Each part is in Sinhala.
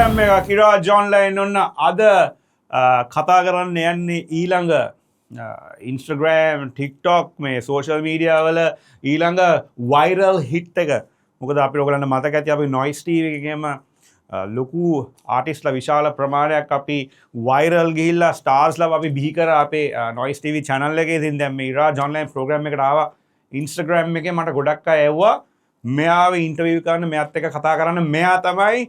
ප්‍රෝග්‍රෑම් එක කිරාජ් ඔන්ලයින් ඔන්න අද කතා කරන්න යන්නේ ඊළඟ ඉන්ස්ටග්‍රෑම් ටික්ටොක් මේ සෝෂල් මීඩියා වල ඊළඟ වයිරල් හිට් එක. මොකද අපි ඔයගලන්ට මතක ඇති අපි නොයිස් ටීවී එකේම ලොකු ආටිස්ට්ලා විශාල ප්‍රමාණයක් අපි වයිරල් ගිහිල්ලා ස්ටාර්ස්ලා අපි බිහි කරා අපේ නොයිස් ටීවී channel එකේ. ඉතින් දැන් මේ ඉරාජ් ඔන්ලයින් ප්‍රෝග්‍රෑම් එකට ආවා. ඉන්ස්ටාග්‍රෑම් එකේ මට ගොඩක් අය ඇව්වා මෙයාව ඉන්ටර්වියු කරන්න, මෙයාත් එක්ක කතා කරන්න. මෙයා තමයි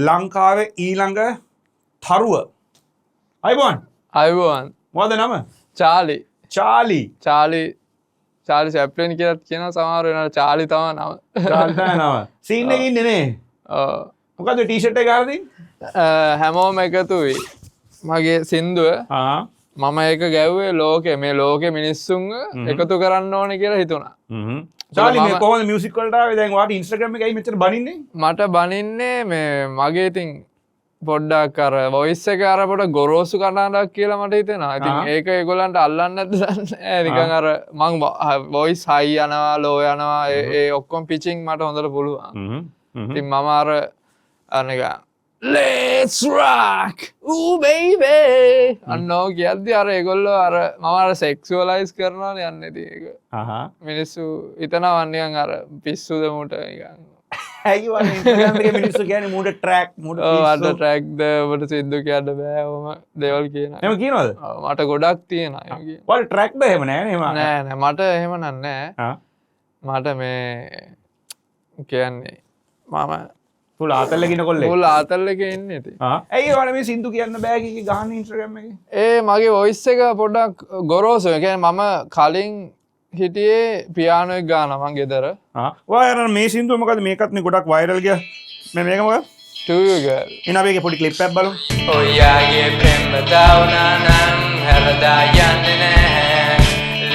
ලංකාවේ ඊළඟ තරුව. අයිබෝන් මොකද නම? චාලි චැප්ලින් කියලත් කියන සමහර වෙනට චාලි තම නම සීන් එකේ ඉන්නේ නේ. මොකද ටී-ෂර්ට් එක ගාලා තියෙන්නේ? හැමෝම එකතුයි මගේ සින්දුව. මම ඒක ගැව්වේ ලෝකෙ මේ ලෝකෙ මිනිස්සුන්ව එකතු කරන්න ඕනේ කියලා හිතුණා. චාලි මේ කොහොමද මියුසික් වලට ආවේ? දැන් ඔයාට ඉන්ස්ටාග්‍රෑම් එකයි මෙච්චර බනින්නේ? මට බනින්නේ මේ මගේ ඉතින් පොඩ්ඩක් අර වොයිස් එක අර පොඩ ගොරෝසු කටහඬක් කියලා මට හිතෙනවා. ඉතින් ඒක ඒගොල්ලන්ට අල්ලන්නේ නැද්ද දන්නේ නිකන් අර මං වොයිස් හයි යනවා ලෝ යනවා ඒ ඔක්කොම පිචින් මට හොඳට පුළුවන්. ඉතින් මම අර නිකන් let's rock ooh baby අන්නෝ කියද්දි අර ඒගොල්ලෝ අර මම අර සෙක්ෂුවලයිස් කරනවානේ යන්නේ ඉතින් ඒක. මිනිස්සු හිතනවා නිකන් අර පිස්සුද මුට නිකන්. ඇයි වගේ ඉන්ස්ටාග්‍රෑම් එකේ මිනිස්සු කියන්නේ මූඩ ට්‍රැක් මූඩ පිස්සු. ඔව් අද ට්‍රැක් ද ඔබට සින්දු කියන්න බෑ ඔම දේවල් කියනවා. එහෙම කියනවද? ඔව් මට ගොඩක් තියෙනවා එහෙම කියන. ඔයාලා ට්‍රැක් ද එහෙම නෑ නේ නෑ මට එහෙම නෑ. මට මේ කියන්නේ මම තුල ආතල් එකේ ඉන්න කොල්ලෙක්. මුල් ආතල් එකේ ඉන්නේ ඉතින්. ඇයි ඔයාලා මේ සින්දු කියන්න බෑ කී ගහන්නේ ඉන්ස්ටාග්‍රෑම් එකේ? මගේ වොයිස් එක පොඩ්ඩක් ගොරෝසු. ඒ කියන්නේ මම කලින් හිටියේ පියානෝ එක ගානවා මං ගෙදර. ඔයාලා මේ සින්දුව මොකද මේකත් නේ ගොඩක් වයිරල් ගියා. මේක මොකද? To you girl. එන අපි ඒකේ පොඩි ක්ලිප් එකක් බලමු. ඔයාගේ ප්‍රේම දාවනා නම් හැරදා යන්නේ නැහැ.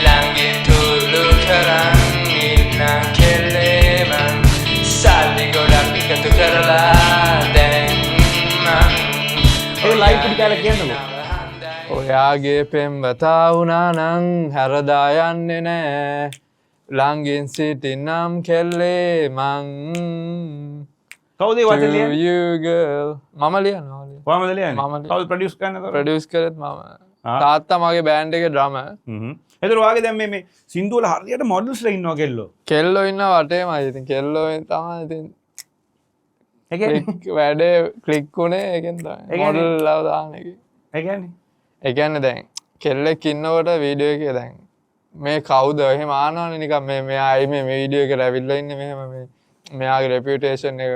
ළඟින් තුලු කරන් ඉන්න කෙලේ මං සල්ලි ගොඩක් එකතු කරලා දැන් මං ඒ ලයිව් පොඩි කාලේ කියන්නකෝ. ඔයාගේ පෙම්වතා වුණා නං හැරදා යන්නේ නෑ ළඟින් සිටිනම් කෙල්ලේ මං කවුද ඒ වචන ලියන්නේ? To you girl. මම ලියනවා. කොහමද ලියන්නේ? කවුද ප්‍රොඩියුස් කරන්නේ? ප්‍රොඩියුස් කරත් මම. තාත්තා මගේ බෑන්ඩ් එකේ ඩ්‍රමර්. එතකොට ඔයාගේ දැන් මේ සින්දු වල හරියට මොඩල්ස්ලා ඉන්නවා කෙල්ලෝ. කෙල්ලෝ ඉන්නවා වටේමයි. ඉතින් කෙල්ලෝ තමයි ඉතින් වැඩේ ක්ලික් උනේ ඒකෙන් තමයි. මොඩල් ලව දාන එකේ. ඒ කියන්නේ ඒ කියන්නේ දැන් කෙල්ලෙක් ඉන්නකොට වීඩියෝ එකේ දැන් මේ කවුද එහෙම ආනවනේ නිකන් මෙයා ඇයි මේ වීඩියෝ එකට ඇවිල්ලා ඉන්නේ මෙහෙම මේ මෙයාගේ රෙපියුටේෂන් එක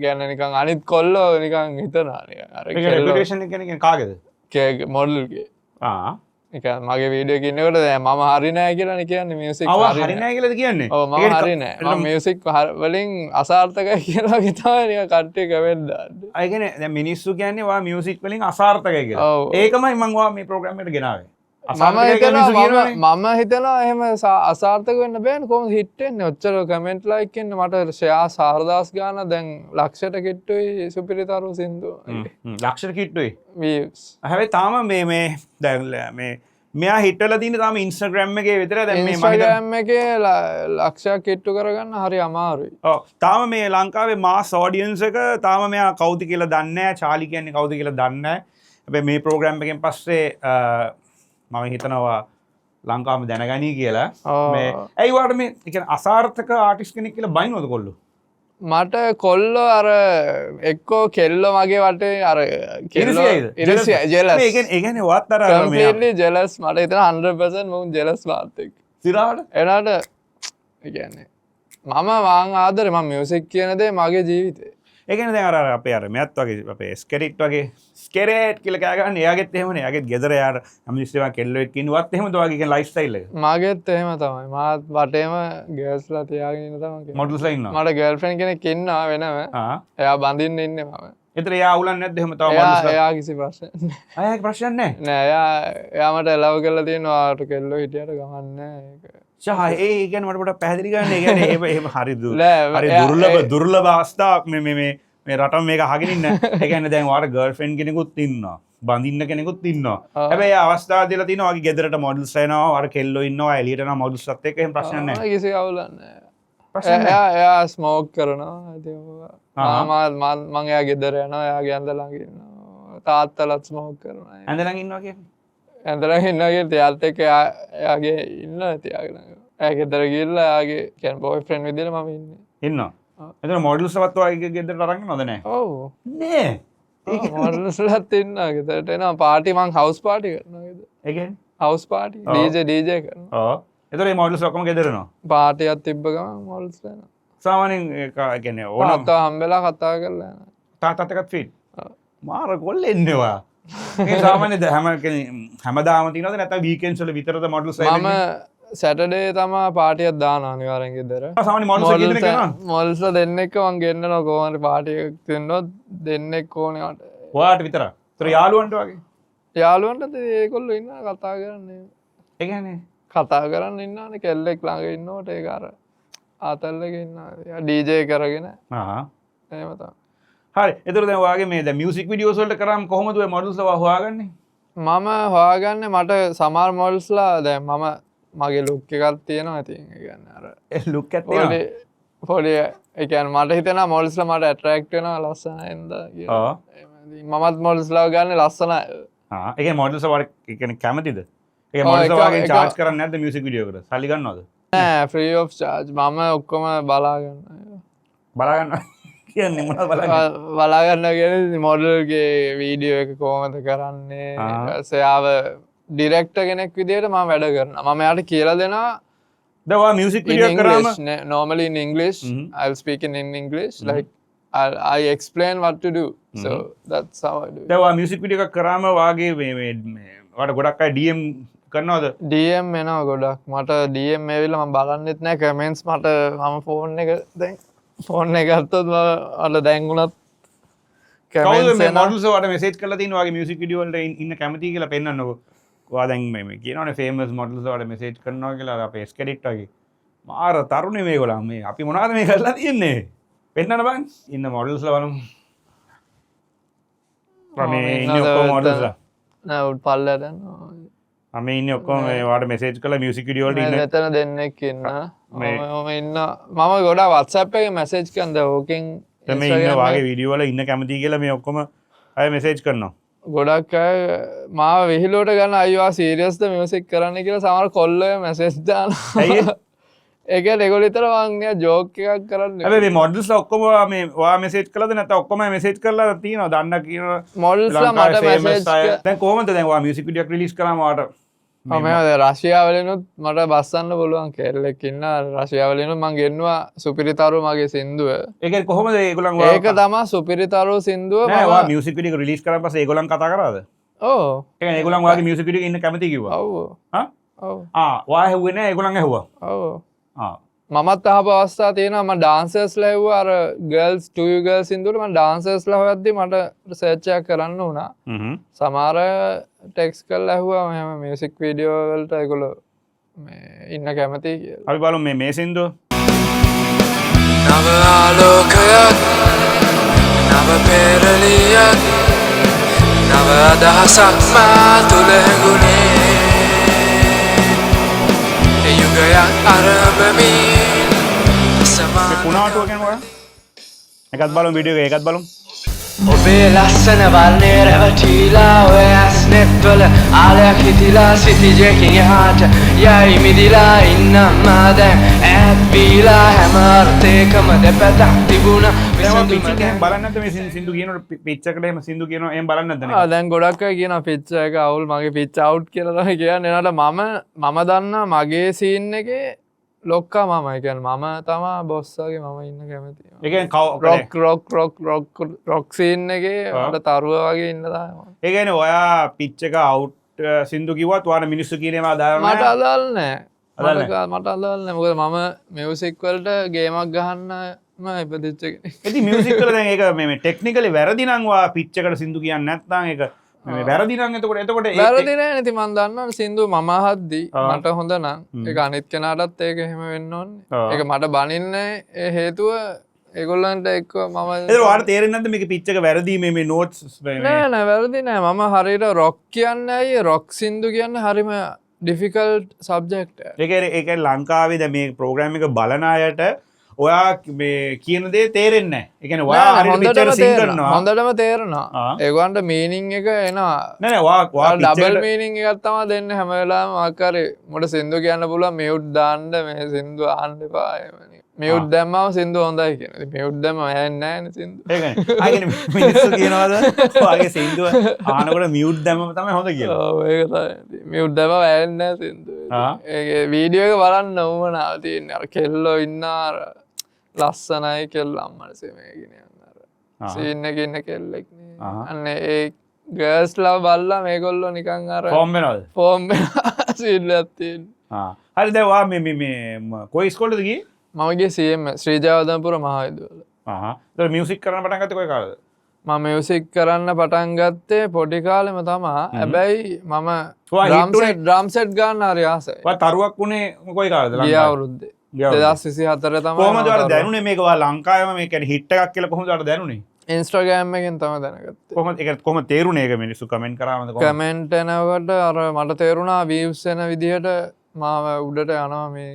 ගැන නිකන් අනිත් කොල්ලෝ නිකන් හිතනවා නිකන් අර රෙපියුටේෂන් එක කියන්නේ කාගේද? මොඩල්ගේ. නිකන් මගේ වීඩියෝ එක ඉන්නකොට දැන් මම හරි නෑ කියලානේ කියන්නේ මියුසික් හරි නෑ කියලාද කියන්නේ? ඔව් මම හරි නෑ. මම මියුසික් වලින් අසාර්ථකයි කියලා වගේ තමයි නිකන් කට්ටිය කමෙන්ට් දාන්නේ. ඒ කියන්නේ දැන් මිනිස්සු කියන්නේ ඔයා මියුසික් වලින් අසාර්ථකයි කියලා. ඒකමයි මම ඔයා මේ ප්‍රෝග්‍රෑම් එකට ගෙනාවේ. මම හිතනවා එහෙම අසාර්ථක වෙන්න බෑනේ කොහොමද හිට් වෙන්නේ? ඔච්චර කමෙන්ට් ලයික් එන්නේ මට ෂෙයා 4000 ගාන දැන් ලක්ෂයට කිට්ටුයි සුපිරිතරු සින්දුව. ලක්ෂයට කිට්ටුයි. views. හැබැයි තාම මේ දැන් මේ මෙයා හිට් වෙලා තියෙන්නේ තාම ඉන්ස්ටාග්‍රෑම් එකේ විතරයි. දැන් මේ ඉන්ස්ටාග්‍රෑම් එකේ ලක්ෂයක් කිට්ටු කරගන්න හරි අමාරුයි. ඔව් තාම මේ ලංකාවේ මාස් ඔඩියන්ස් එක තාම මෙයා කවුද කියලා දන්නේ නැහැ. චාලි කියන්නේ කවුද කියලා දන්නේ නැහැ. හැබැයි මේ ප්‍රෝග්‍රෑම් එකෙන් පස්සේ මම හිතනවා ලංකාවම දැනගනී කියලා. මේ ඇයි වාට මේ කියන්නේ අසාර්ථක ආටිස්ට් කෙනෙක් කියලා බයිනවද කොල්ලෝ? මට කොල්ලෝ අර එක්කෝ කෙල්ලෝ මගේ වටේ අර කෙල්ලෝ ඉරිසියයි ජෙලස්. මේ කියන්නේ වත් අර කම්ප්ලීට්ලි ජෙලස්. මට හිතෙනවා 100% මම ජෙලස් වාත් එක්ක. සිරාවට එනට ඒ කියන්නේ මම ආදරේ මම මියුසික් කියන දේ මගේ ජීවිතේ. ඒ කියන්නේ දැන් අර අපේ අර මෙයත් වගේ අපේ ස්කෙරිට් වගේ ස්කෙරේට් කියලා කෑ ගන්න එයාගෙත් එහෙමනේ. එයාගෙත් ගෙදර යාර හැමතිස්සෙම කෙල්ලෝ එක්ක ඉන්නවත් එහෙමද වගේ කියන ලයිෆ් ස්ටයිල් එක. මාගෙත් එහෙම තමයි. මාත් වටේම ගර්ල්ස්ලා තියාගෙන ඉන්න තමයි. මොඩල්ස්ලා ඉන්නවා. මට ගර්ල්ෆ්‍රෙන්ඩ් කෙනෙක් ඉන්නවා වෙනම. එයා බඳින්න ඉන්නේ මම. ඒතර එයා අවුලන්නේ නැද්ද එහෙම තව මොඩල්ස්ලා? එයා කිසි ප්‍රශ්නයක් නැහැ. අයියාගේ ප්‍රශ්නයක් නැහැ. නෑ එයා මට ලව් කරලා තියෙනවා. ආට කෙල්ලෝ හිටියට ගමන් නැහැ ඒක. ඒ කියන්නේ මට පොඩ්ඩක් පැහැදිලි කරන්න. ඒ කියන්නේ එහෙම හරි දුර්ලභ අවස්ථාවක් මේ රටම මේක අහගෙන ඉන්න. ඒ කියන්නේ දැන් ඔයාලා ගර්ල්ෆ්‍රෙන්ඩ් කෙනෙකුත් ඉන්නවා. බඳින්න කෙනෙකුත් ඉන්නවා. හැබැයි අවස්ථාව දෙලා තිනවා වගේ ගෙදරට මොඩල්ස් එනවා, අර කෙල්ලෝ ඉන්නවා, එළියට යනවා මොඩල්ස්ත් එක්ක එහෙම ප්‍රශ්නයක් නැහැ. කිසි අවුලක් නැහැ. ප්‍රශ්න නැහැ. එයා ස්මෝක් කරනවා ඉතින් මං එයා ගෙදර යනවා එයාගේ ඇඳ ළඟ ඉන්නවා තාත්තලත් ස්මෝක් කරනවා ඇඳ ළඟ ඉන්නවා කියන්නේ. ඇඳලා ඉන්නගේ එයාත් එක්ක එයාගේ ඉන්න තියාගෙන එයා ගෙදර ගිහිල්ලා එයාගේ කියන්නේ බෝයිෆ්‍රෙන්ඩ් විදිහට මම ඉන්නේ ඉන්නවා. එතන මොඩල්ස්වත් වගේ ගෙදරට අරන් යනවද නැහැ? ඔව් නෑ. මොඩල්ස්ලත් ඉන්නවා ගෙදරට එනවා පාටි මං හවුස් පාටි කරනවා ගෙදර ඒ කියන්නේ? හවුස් පාටි ඩීජේ කරනවා ඔව්. එතකොට මේ මොඩල්ස් ඔක්කොම ගෙදර එනවා. පාටියක් තිබ්බ ගමන් මොඩල්ස්ලා එනවා සාමාන්‍යයෙන් ඒ කියන්නේ ඕනම තාත්තා හම්බෙලා කතා කරලා යනවා තාත්තත් එක්කත් ෆීට්. මාර කොල්ලෙන්නවා. මේ සාමාන්‍යයෙන් හැමදාම තියෙනවද නැත්නම් වීකෙන්ඩ්ස් වල විතරද මොඩල්ස් මම සැටර්ඩේ තමා පාටියක් දානවා අනිවාර්යෙන් ගෙදර සාමාන්‍ය මොඩල්ස් ගෙදර කරනවා. මොඩල්ස්ලා දෙන්නෙක්ව මං ගෙන්නනවා කොහොමද පාටියක් දෙන්නොත් දෙන්නෙක් ඕනේ වට ඔයාට විතරක්. ඒතර යාළුවන්ට වගේ. යාළුවන්ට ඒගොල්ලෝ ඉන්නවා කතා කරන්නේ ඒ කියන්නේ කතා කරන්න ඉන්නවානේ කෙල්ලෙක් ළඟ ඉන්නකොට ඒක අර ආතල්ලක ඉන්නවා ඩීජේ කරගෙන ආහ්. එහෙම තමයි හරි. ඒතර දැන් ඔයාගේ මේ දැන් මියුසික් වීඩියෝස් වලට කරාම කොහොමද ඔය මොඩල්ස් ලව හොයාගන්නේ? මම හොයාගන්නේ මට සමහර මොඩල්ස්ලා දැන් මම මගේ ලුක් එකක් තියෙනවා ඉතින් ඒ කියන්නේ අර ඒ ලුක් එක තියෙනවා. පොඩි ඒ කියන්නේ මට හිතෙනවා මොඩල්ස්ලා මට ඇට්‍රැක්ට් වෙනවා ලස්සනයි නේද කියලා. ඔව්. මමත් මොඩල්ස්ලා ගන්න ලස්සනයි. ආ ඒ කියන්නේ මොඩල්ස් වලට ඒ කියන්නේ කැමතිද? ඒ මොඩල්ස් වලගෙන් charge කරන්නේ නැද්ද මියුසික් වීඩියෝ එකට? සල්ලි ගන්නවද? නෑ free of charge මම ඔක්කොම බලා ගන්නවා. බලා ගන්නවා කියන්නේ මොනවද බලන්නේ? බලා ගන්නවා කියන්නේ මොඩල්ගේ වීඩියෝ එක කොහොමද කරන්නේ ඊට පස්සේ ආව ඩිරෙක්ටර් කෙනෙක් විදිහට මම වැඩ කරනවා. මම එයාට කියලා දෙනවා දැන් ඔයා මියුසික් වීඩියෝ කරාම normally in English I'll speak in English like I explain what to do so that's how I do it. දැන් ඔයා මියුසික් වීඩියෝ එකක් කරාම වාගේ මේ ඔයාට ගොඩක් අය DM කරනවද? DM එනවා ගොඩක් මට DM ඇවිල්ලා මම බලන්නෙත් නෑ කමෙන්ට්ස් මට මම ෆෝන් එක දැන් ෆෝන් එක ගත්තොත් මට දැන් උනත් කවුද මේ මොඩල්ස් වලට මෙසේජ් කරලා තියෙන ඔයාගේ මියුසික් වීඩියෝ වලට ඉන්න කැමතියි කියලා පෙන්නන්නකෝ. ඔයා දැන් මේ කියනවනේ ෆේමස් මොඩල්ස් වලට මෙසේජ් කරනවා කියලා අපේ ස්කෙඩිට් වගේ. මාර තරුණේ මේගොල්ලන් මේ අපි මොනවද මේ කරලා තියන්නේ? පෙන්නන්න බං. ඉන්න මොඩල්ස්ලා බලමු. මේ ඉන්නේ ඔක්කොම මොඩල්ස්ලා. නෑ උඩ පල්ලයට යනවා. මේ ඉන්නේ ඔක්කොම මේ ඔයාට මෙසේජ් කරලා මියුසික් වීඩියෝ වලට ඉන්න මෙතන දෙන්නෙක් ඉන්නවා. මම ඉන්න මම ගොඩක් WhatsApp එකේ මැසේජ් කරන ඕකෙන් මේ ඉන්න වාගේ වීඩියෝ වල ඉන්න කැමතියි කියලා මේ ඔක්කොම අය මෙසේජ් කරනවා. ගොඩක් අය මාව විහිළුවට ගන්න අයියා සීරියස්ද මියුසික් කරන්න කියලා සමහර කොල්ලෝ මැසේජ් දානවා. ඇයි? ඒක ඒගොල්ලෝ විතර මං නිකන් ජෝක් එකක් කරන්නේ. හැබැයි මේ මොඩල්ස්ලා ඔක්කොම මේ ඔයා මෙසේජ් කළාද නැත්නම් ඔක්කොම මෙසේජ් කරලා තියෙනවද? දන්න කියනවා. මොඩල්ස්ලා මට මැසේජ් දැන් කොහොමද දැන් ඔයා මියුසික් වීඩියෝ එක රිලීස් කරාම ඔයාට මම රශියාවලනුත් මට බස්සන්න පුළුවන් කෙල්ලෙක් ඉන්න රශියාවලනුත් මං ගෙන්නවා සුපිරිතරු මගේ සින්දුව. ඒක කොහොමද ඒගොල්ලන් ඒක තමයි සුපිරිතරු සින්දුව නෑ ඔයා මියුසික් වීඩියෝ එක රිලීස් කරාම පස්සේ ඒගොල්ලන් කතා කරාද? ඔව්. ඒ කියන්නේ ඒගොල්ලන් ඔයාගේ මියුසික් වීඩියෝ එක ඉන්න කැමති කිව්වා. ඔව්. හා? ඔව්. ඔයා ඇහුවේ නෑ ඒගොල්ලන් ඇහුවා. ඔව්. ආ. මමත් අහපු අවස්ථා තියෙනවා මම ඩාන්සර්ස්ලා ඇහුවා අර ගර්ල්ස් ටු යු ගර්ල්ස් සින්දුවට මම ඩාන්සර්ස්ලා හොයද්දි මට රිසර්ච් එකක් කරන්න වුණා. සමහර ටෙක්ස්ට් කරලා ඇහුවා මෙහෙම මියුසික් වීඩියෝ වලට ඒගොල්ලෝ මේ ඉන්න කැමතියි කියලා. අපි බලමු මේ සින්දුව. නව ආලෝකයක් නව පෙරලියක් නව අදහසක් මා තුළ හැඟුණේ යුගයක් අරඹමින් මේ කුණාටුව කියන්නේ ඔයා? එකත් බලමු වීඩියෝ එක එකත් බලමු. ඔබේ ලස්සන වර්ණය රැවටිලා ඔය ඇස්නෙත්වල ආලයක් හිතිලා සිතිජයකින් එහාට යයි මිදිලා ඉන්නම් දැන් ඈත් වීලා හැම අර්ථයකම දෙපැත්තක් තිබුණා පිච් එක බලන්න නැද්ද මේ සින්දු කියනකොට පිච් එකට එහෙම සින්දු කියනවා එහෙම බලන්න නැද්ද නේ? දැන් ගොඩක් අය කියනවා පිච් එක අවුල් මගේ පිච් අවුට් කියලා තමයි කියන්නේ. එනකොට මම දන්නා මගේ සීන් එකේ ලොක්කා මමයි කියන්නේ මම තමා බොස් වගේ මම ඉන්න කැමති. ඒ කියන්නේ රොක් සීන් එකේ මට තරුව වගේ ඉන්න තමයි. ඒ කියන්නේ ඔයා පිච් එක අවුට් සින්දු කිව්වත් ඔයාලා මිනිස්සු කියන ඒවා දාලා මට අදාළ නෑ. මට අදාළ නෑ. මොකද මම මියුසික් වලට ගේමක් ගහන්නම ඉපදිච්ච කෙනෙක්. ඉතින් මියුසික් වල දැන් ඒක මේ ටෙක්නිකලි වැරදි නම් ඔයා පිච් එකට සින්දු කියන්නේ නැත්නම් ඒක මේ වැරදි නම් එතකොට වැරදි නෑ නේ. ඉතින් මම දන්නවා සින්දුව මම අහද්දි මට හොඳ නම් ඒක අනිත් කෙනාටත් ඒක එහෙම වෙන්න ඕනේ. ඒක මට බනින්නේ ඒ හේතුව ඒගොල්ලන්ට එක්ක මම ඒක ඔයාලට තේරෙන්නේ නැද්ද මේක පිච් එක වැරදි මේ නෝට්ස් නෑ වැරදි නෑ. මම හරියට රොක් කියන්නේ ඇයි රොක් සින්දු කියන්නේ හරිම ඩිෆිකල්ට් සබ්ජෙක්ට්. ඒක ලංකාවේ දැන් මේ ප්‍රෝග්‍රෑම් එක බලන අයට ඔයා මේ කියන දේ තේරෙන්නේ නැහැ. ඒ කියන්නේ ඔයා හරියට පිටර සිං කරනවා. හොඳටම තේරෙනවා. ඒගොල්ලන්ට මීනින් එක එනවා. නෑ ඔයා ඩබල් මීනින් එකක් තමයි දෙන්නේ හැම වෙලාවෙම ආකාරي මොකට සින්දු කියන්න පුළුවන් මියුට් දාන්න මේ සින්දු අහන්න එපා එහෙමනේ. මියුට් දැම්මම සින්දු හොඳයි කියනවා. ඉතින් මියුට් දැම්මම ඇහෙන්නේ නැහැනේ සින්දු. ඒකනේ. ආගෙන මිනිස්සු කියනවාද ඔයාගේ සින්දුව අහනකොට මියුට් දැම්මම තමයි හොඳ කියලා. ඔව් ඒක තමයි. මියුට් දැම්මම ඇහෙන්නේ නැහැ සින්දු. ඒ වීඩියෝ එක බලන්න ඕමනාව තියෙන්නේ. අර කෙල්ලෝ ඉන්න අර ලස්සනයි කෙල්ල අම්මනසේ මේ කියන්නේ අර සීන් එකේ ඉන්න කෙල්ලෙක් නේ. අන්න ඒ ගර්ල්ස් ලව බල්ලා මේගොල්ලෝ නිකන් අර ෆෝම් වෙනවද? ෆෝම් වෙනවා සීන් එකක් තියෙන්නේ. හරි දැන් ඔයා මේ කොයි ඉස්කෝලේද ගියේ? මම ගියේ CM ශ්‍රී ජයවර්ධනපුර මහාවිද්‍යාලය. ඒක මියුසික් කරන්න පටන් ගත්තේ කොයි කාලේද? මම මියුසික් කරන්න පටන් ගත්තේ පොඩි කාලෙම තමයි. හැබැයි මම ඩ්‍රම් සෙට් ගන්න හරි ආසයි. ඔයා තරුවක් උනේ කොයි කාලේද? ගිය අවුරුද්දේ 2024 තමයි. කොහොමද ඔයාලා දැනුනේ මේක ඔයා ලංකාවේම මේ කියන්නේ හිට් එකක් කියලා කොහොමද ඔයාලා දැනුනේ? ඉන්ස්ටාග්‍රෑම් එකෙන් තමයි දැනගත්තේ. කොහොමද ඒක කොහොමද තේරුනේ ඒක මිනිස්සු කමෙන්ට් කරාමද කොහොමද? කමෙන්ට් එනකොට අර මට තේරුණා වීව්ස් එන විදිහට මාව උඩට යනවා මේ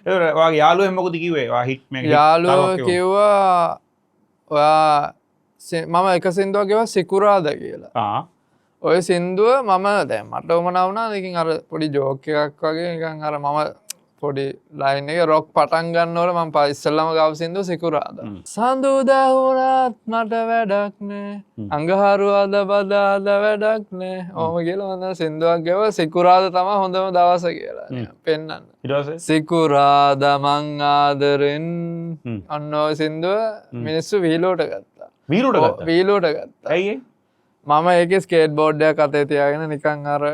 ඒක ඔයාගේ යාළුවෙන් මොකද කිව්වේ? ඔයා හිට් මේක යාළුවෝ කිව්වා ඔයා මම එක සින්දුවක් ගෙවා සිකුරාද කියලා. ඔය සින්දුව මම දැන් මට උමනා වුණා ඉතින් අර පොඩි ජෝක් එකක් වගේ නිකන් අර මම පොඩි ලයින් එක රොක් පටන් ගන්නකොට මම ඉස්සෙල්ලාම ගාව සින්දුව සිකුරාද. සඳුදා වුණත් මට වැඩක් නෑ. අඟහරුවාද බදාද වැඩක් නෑ. ඔහොම කියලා මම සින්දුවක් ගෙවා සිකුරාද තමයි හොඳම දවස කියලා පෙන්නන්න. ඊට පස්සේ සිකුරාද මං ආදරෙන් අන්න ඔය සින්දුව මිනිස්සු වීලෝට ගත්තා. වීලෝට ගත්තා. ඇයි මම ඒකේ ස්කේට් බෝඩ් එකක් අතේ තියාගෙන නිකන් අර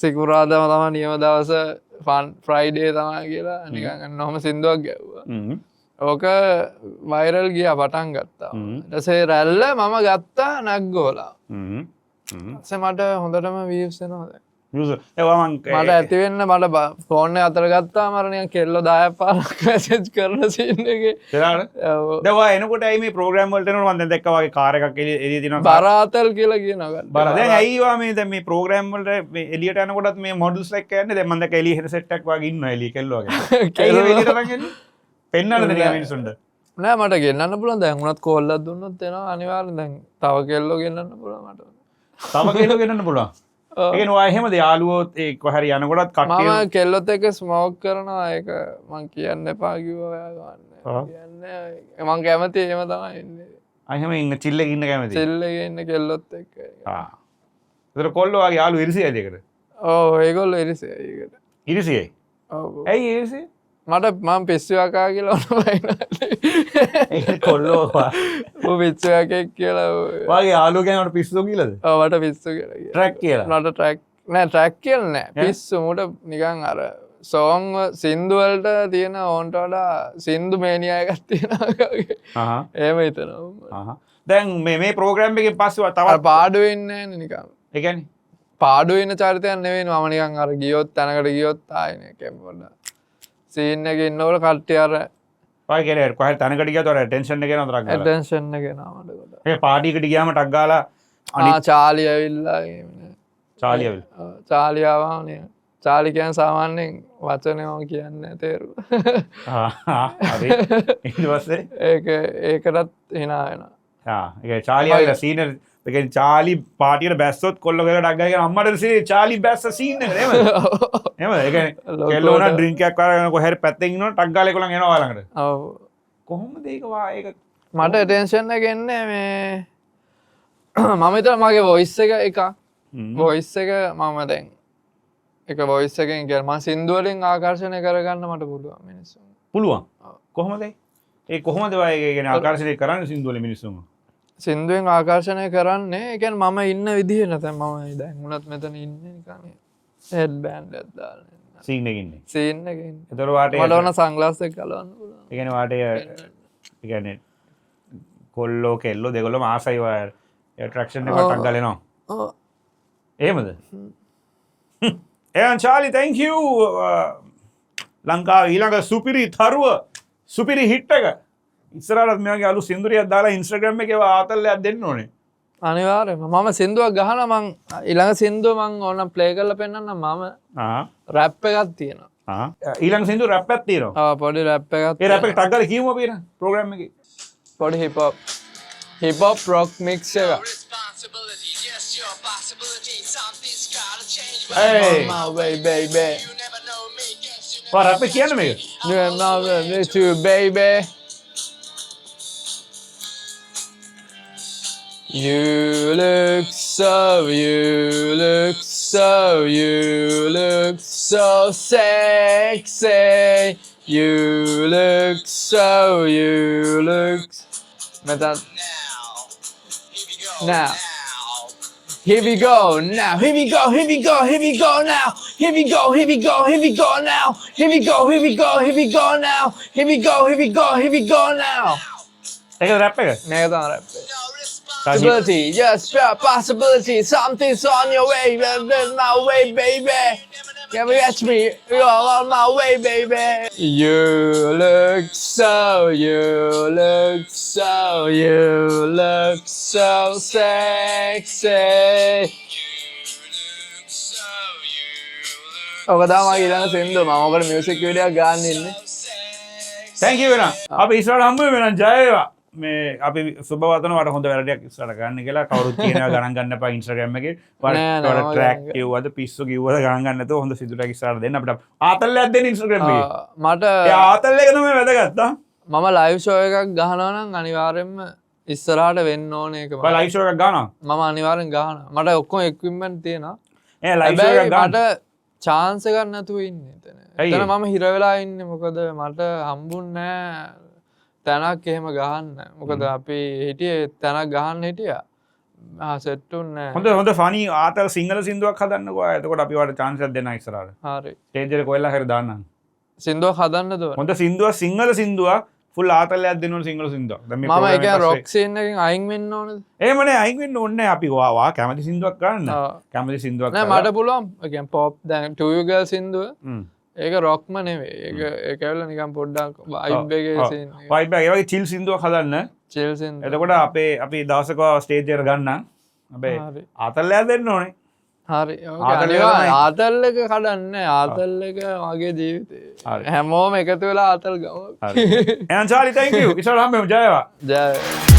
සිකුරාදාම තමයි නියම දවස ෆ්‍රයිඩේ තමයි කියලා නිකන් අන්න ඔහම සින්දුවක් ගැව්වා. ඕක වයිරල් ගියා පටන් ගත්තා. ඊට පස්සේ රැල්ල මම ගත්තා නැග්ගෝලා. ඊපස්සේ මට හොඳටම වීව්ස් එනවා දැන්. මට ඇති වෙන්න මට ෆෝන් එක අතර ගත්තාම අර නිකන් කෙල්ලෝ 10ක් 15ක් මැසේජ් කරන සීන් එකේ. දැන් ඔයා එනකොට ඇයි මේ ප්‍රෝග්‍රෑම් වලට එනකොට මම දැන් දැක්කා වගේ කාර් එකක් එළිය තියෙනවා. බරාතල් කියලා කියනවා. බර දැන් ඇයි ඔයා මේ දැන් මේ ප්‍රෝග්‍රෑම් වලට මේ එළියට යනකොටත් මේ මොඩල්ස් එක්ක යන්නේ දැන් මම දැක්කා එළිය හෙඩ්සෙට් එකක් වගේ ඉන්නවා එළිය කෙල්ලෝ වගේ. කෙල්ලෝ එළියට අරන් එන්නේ. පෙන්නන්නද නිකන් මිනිස්සුන්ට. නෑ මට ගෙන්නන්න පුළුවන් දැන් උනත් කෝල්ලක් දුන්නොත් එනවා අනිවාර්යෙන් දැන් තව කෙල්ලෝ ගෙන්නන්න පුළුවන් මට. තව කෙල්ලෝ ගෙන්නන්න පුළුවන්. ඒකන ඔයා එහෙමද යාළුවෝත් ඒ කොහරි යනකොටත් කට්ටිය මම කෙල්ලොත් එක්ක ස්මෝක් කරනවා ඒක මං කියන්න එපා කිව්වා ඔයා ගන්න. කියන්නේ මං කැමති එහෙම තමයි ඉන්නේ. එහෙම ඉන්න චිල් එකේ ඉන්න කැමති. චිල් එකේ ඉන්න කෙල්ලොත් එක්ක. ඒතර කොල්ලෝ වගේ යාළුවෝ ඉරිසියයිද ඒකට? ඔව් ඒගොල්ලෝ ඉරිසියයි ඒකට. ඉරිසියයි? ඔව්. ඇයි ඉරිසිය? මට මම පිස්සුවකා කියලා ඔන්න ඒක කොල්ලෝ ඌ පිස්සුවකෙක් කියලා වගේ යාළුවෝ කෙනෙකුට පිස්සු කියලාද? ඔව් මට පිස්සු කියලා කියනවා. ට්‍රැක් කියලා. මට ට්‍රැක් නෑ ට්‍රැක් කියලා නෑ. පිස්සු මුට නිකන් අර සෝං සින්දු වලට තියෙන ඕන්ට වඩා සින්දු මේනියා එකක් තියෙනවා වගේ. එහෙම හිතනවා. දැන් මේ ප්‍රෝග්‍රෑම් එකෙන් පස්සේ තවත් පාඩුවේ ඉන්නේ නෑනේ නිකන්. ඒ කියන්නේ පාඩුවේ ඉන්න චරිතයක් නෙවෙයි මම නිකන් අර ගියොත් තැනකට ගියොත් ආයෙනේ කැම්පොඩ. සීන් එකේ ඉන්නකොට කට්ටිය අර ඔය කියන්නේ කොහෙද තැනකට ගියත් ඔර ටෙන්ෂන් එක එනවා තරක් ගාලා. ටෙන්ෂන් එක එනවා මට කොට. ඒ පාටි එකට ගියාම ටක් ගාලා චාලි ඇවිල්ලා චාලි ඇවිල්ලා. චාලි ආවම නේ. චාලි කියන්නේ සාමාන්‍යයෙන් වචනේ මම කියන්නේ තේරුව. හරි. ඊට පස්සේ ඒකටත් hina වෙනවා. ඒක චාලි ඇවිල්ලා සීනර් ඒ කියන්නේ චාලි පාටියට බැස්සොත් කොල්ල ගල ඩක් ගාගෙන අම්මට සී චාලි බැස්ස සීන් එක නේද? එහෙමද? ඒ කියන්නේ කෙල්ලෝ උනා ඩ්‍රින්ක් එකක් අරගෙන කොහේ හරි පැත්තෙන් ඉන්නකොට ටක් ගාලා ඒගොල්ලන් එනවා ළඟට. ඔව්. කොහොමද ඒක මට ටෙන්ෂන් එක එන්නේ මේ මම හිතලා මගේ වොයිස් එක වොයිස් එක මම දැන් එක වොයිස් එකෙන් කියලා මම සින්දු වලින් ආකර්ෂණය කරගන්න මට පුළුවන් මිනිස්සුන්. පුළුවන්. කොහොමද? ඒ කොහොමද ඔය ඒ කියන්නේ ආකර්ෂණය කරන්නේ සින්දු වල මිනිස්සුන්? සින්දුවෙන් ආකර්ෂණය කරන්නේ ඒ කියන්නේ මම ඉන්න විදිහ නැත්නම් මම දැන් උනත් මෙතන ඉන්නේ නිකන් හෙඩ් බෑන්ඩ් එකක් දාලා සීන් එකේ ඉන්නේ. සීන් එකේ ඉන්නේ. ඒතර වාට මට ඕන සන්ග්ලාස් එක ගලවන්න පුළුවන්. ඒ කියන්නේ වාට ඒ කියන්නේ කොල්ලෝ කෙල්ලෝ දෙගොල්ලම ආසයි ඔය ඇට්‍රැක්ෂන් එකක් ටක් ගාලා එනවා. ඔව්. එහෙමද? චාලි thank you ලංකාවේ ඊළඟ සුපිරි තරුව සුපිරි හිට් එක ඉස්සරහට මෙයාගේ අලුත් සින්දුරියක් දාලා Instagram එකේ ආතල්ලයක් දෙන්න ඕනේ. අනිවාර්යයෙන්ම මම සින්දුවක් ගහනවා මං ඊළඟ සින්දුව මං ඕනම් ප්ලේ කරලා පෙන්නන්නම් මම රැප් එකක් තියෙනවා. ඊළඟ සින්දු රැප් එකක් තියෙනවා. පොඩි රැප් එකක් ඒ රැප් එක ටක් ගාලා කියමු අපි එහෙනම් ප්‍රෝග්‍රෑම් එකේ. පොඩි හිපොප් රොක් මික්ස් එක responsibility, just your possibility. Something's gotta change. Hey. On my way baby You never know me, guess you never ඔය රැප් එක කියන්න මේක. you know me too baby you look so sexy you look metal now. now Here we go. here we go now here we go here we go here we go now here we go here we go here we go now here we go here we go here we go now here we go here we go here we go now ඒක රැප් එක. මේක තමයි රැප් එක No response. possibility yes pure possibility something's on your way my way baby can you catch me you're on my way baby you look so sexy ඔක තමයි ඊළඟ සින්දුව මම ඔකට මියුසික් වීඩියෝ එකක් ගන්න ඉන්නේ thank you වෙනා. අපි ඉස්සරහට හම්බ වෙමු වෙනා. ජය වේවා. මේ අපි සුබ වතන වට හොඳ වැඩක් ඉස්සරහට ගන්න කියලා කවුරුත් කියනවා ගණන් ගන්න එපා Instagram එකේ. නෑ, වට මම ට්‍රැක් ගණන් කිව්වද පිස්සු කිව්වද ගණන් ගන්න නැතුව හොඳ සින්දු ට්‍රැක් ඉස්සරහට දෙන්න අපිට ආතල්ලයක් දෙන්න Instagram එකේ. මට ඒ ආතල් එක තමයි වැදගත්. මම ලයිව් ෂෝ එකක් ගහනවා නම් අනිවාර්යෙන්ම ඉස්සරහට වෙන්න ඕන එක බා ලයිව් ෂෝ එකක් ගන්නවා. මම අනිවාර්යෙන් ගහනවා මට ඔක්කොම එක්විප්මන්ට් තියෙනවා ඒ ලයිව් ෂෝ එකක් හැබැයි ගන්න. මට chance එකක් නැතුව ඉන්නේ එතන. ඇයි එතන ඒ? මම හිර වෙලා ඉන්නේ මොකද මට හම්බුන්නේ නැහැ තැනක් එහෙම ගහන්න. මොකද අපි හිටියේ තැනක් ගහන්න හිටියා. සෙට් උන්නේ නැහැ. හොඳ ෆනි ආතල් සිංහල සින්දුවක් හදන්නකෝ. එතකොට අපි වට chance එකක් දෙන්න ඉස්සරහට. හරි. ස්ටේජ් එකේ කොහෙලා හරි දාන්නම්. සින්දුවක් හදන්නද ඕන? හොඳ සින්දුවක් සිංහල සින්දුවක් ෆුල් ආතල්ලයක් දෙන්න ඕන සිංහල සින්දුවක්. දැන් මේ මම program ඒ එක කියන්නේ පස්සේ- රොක් සීන් එකෙන් අයින් වෙන්න ඕනද? එහෙම නෑ අයින් වෙන්න ඕනේ නෑ. අපි වා කැමති සින්දුවක් ගන්න. ආ. කැමති සින්දුවක් නෑ කරලා- මට පුළුවන්. ඒ කියන්නේ පොප් දැන් 2 girl සින්දුව හ්ම්. ඒක රොක්ම නෙවෙයි. ඒක ඇවිල්ලා නිකන් පොඩ්ඩක් වයිබ් එකේ සීන් එක. වයිබ් එක ඒ වගේ චිල් සින්දුවක් හදන්න. චිල් සින්දුව. එතකොට අපි දවසක ස්ටේජ් එකට ගන්නම්. හැබැයි හරි. ආතල්ලයක් දෙන්න ඕනේ. හරි ආතල් එක තමයි. ආතල් එක කඩන්නේ ආතල් එක මගේ ජීවිතේ හරි. හැමෝම එකතු වෙලා ආතල් ගම හරි. එහෙනම් චාලි thank you. ඉස්සරහට හම්බෙමු. ජය වේවා. ජය